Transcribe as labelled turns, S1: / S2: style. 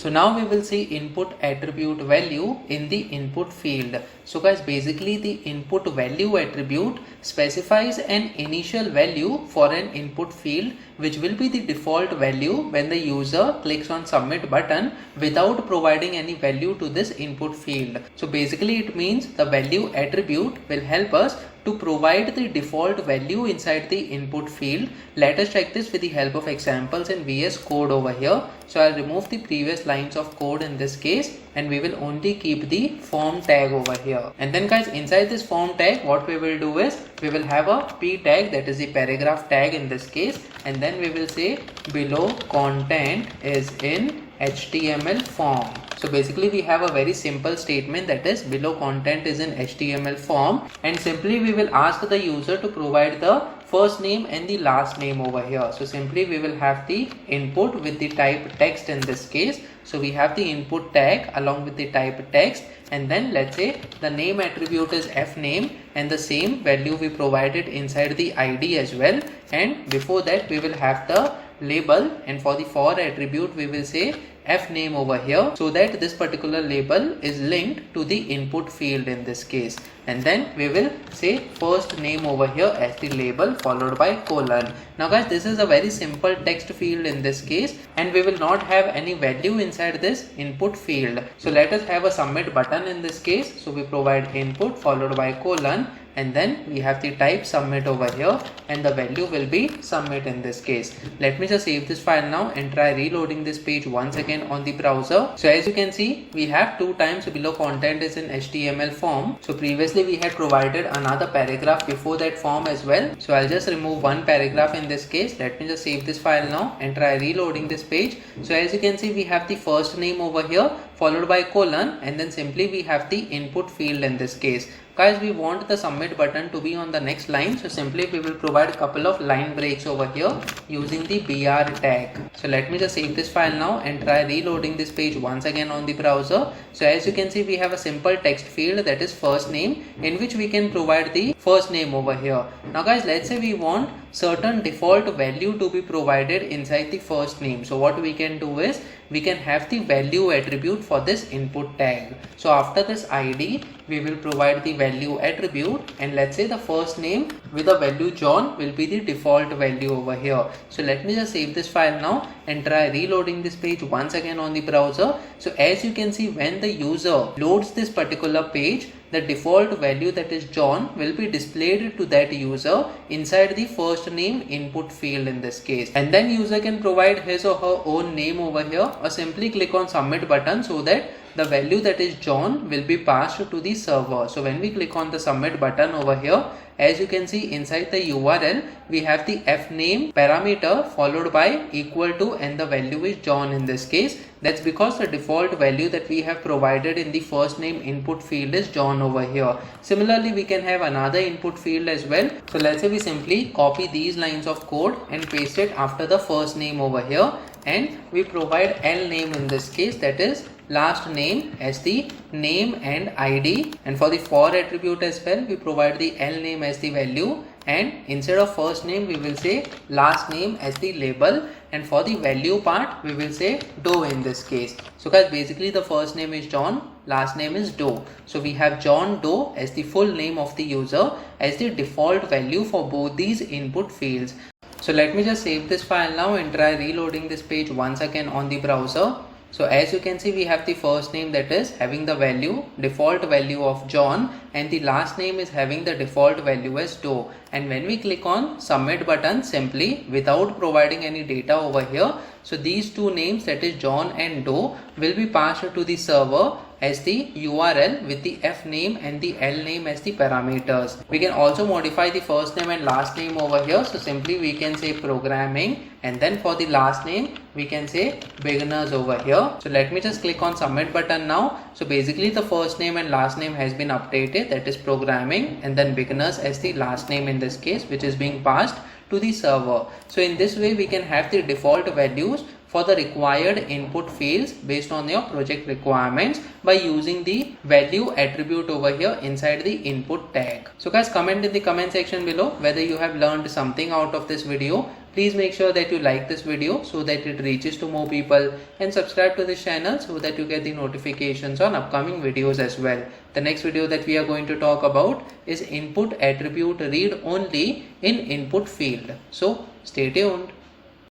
S1: So now we will see input attribute value in the input field. So guys, basically the input value attribute specifies an initial value for an input field which will be the default value when the user clicks on submit button without providing any value to this input field. So basically it means the value attribute will help us to provide the default value inside the input field. Let us check this with the help of examples in VS Code over here. So I'll remove the previous lines of code in this case and we will only keep the form tag over here. And then guys, inside this form tag, what we will do is we will have a p tag, that is the paragraph tag in this case, and then we will say below content is in HTML form. So basically we have a very simple statement, that is below content is in HTML form, and simply we will ask the user to provide the first name and the last name over here. So simply we will have the input with the type text in this case. So we have the input tag along with the type text, and then let's say the name attribute is fname and the same value we provided inside the id as well, and before that we will have the label, and for the for attribute we will say fname over here, so that this particular label is linked to the input field in this case, and then we will say first name over here as the label followed by colon. Now guys, this is a very simple text field in this case and we will not have any value inside this input field. So let us have a submit button in this case. So we provide input followed by colon, and then we have the type submit over here and the value will be submit in this case. Let me just save this file now and try reloading this page once again on the browser. So as you can see, we have two times below content is in HTML form. So previously we had provided another paragraph before that form as well. So I'll just remove one paragraph in this case. Let me just save this file now and try reloading this page. So as you can see, we have the first name over here followed by colon, and then simply we have the input field in this case. Guys, we want the submit button to be on the next line, so simply we will provide a couple of line breaks over here using the br tag. So let me just save this file now and try reloading this page once again on the browser. So as you can see, we have a simple text field, that is first name, in which we can provide the first name over here. Now guys, let's say we want certain default value to be provided inside the first name. So what we can do is we can have the value attribute for this input tag. So after this id, we will provide the value attribute, and let's say the first name with the value John will be the default value over here. So let me just save this file now and try reloading this page once again on the browser. So as you can see, when the user loads this particular page, the default value, that is John, will be displayed to that user inside the first name input field in this case, and then user can provide his or her own name over here or simply click on submit button so that the value, that is John, will be passed to the server. So when we click on the submit button over here, as you can see inside the URL, we have the fname parameter followed by equal to, and the value is John in this case. That's because the default value that we have provided in the first name input field is John over here. Similarly, we can have another input field as well. So let's say we simply copy these lines of code and paste it after the first name over here, and we provide L name in this case, that is last name as the name and id, and for the for attribute as well, we provide the L name as the value, and instead of first name we will say last name as the label, and for the value part we will say Doe in this case. So guys, basically the first name is John, last name is Doe. So we have John Doe as the full name of the user as the default value for both these input fields. So let me just save this file now and try reloading this page once again on the browser. So as you can see, we have the first name that is having the value, default value of John, and the last name is having the default value as Doe. And when we click on submit button simply without providing any data over here, so these two names, that is John and Doe, will be passed to the server as the URL with the f name and the L name as the parameters. We can also modify the first name and last name over here. So simply we can say programming, and then for the last name we can say beginners over here. So let me just click on submit button now. So basically the first name and last name has been updated, that is programming, and then beginners as the last name in this case, which is being passed to the server. So in this way we can have the default values for the required input fields based on your project requirements by using the value attribute over here inside the input tag. So guys, comment in the comment section below whether you have learned something out of this video. Please make sure that you like this video so that it reaches to more people, and subscribe to this channel so that you get the notifications on upcoming videos as well. The next video that we are going to talk about is input attribute read only in input field. So stay tuned.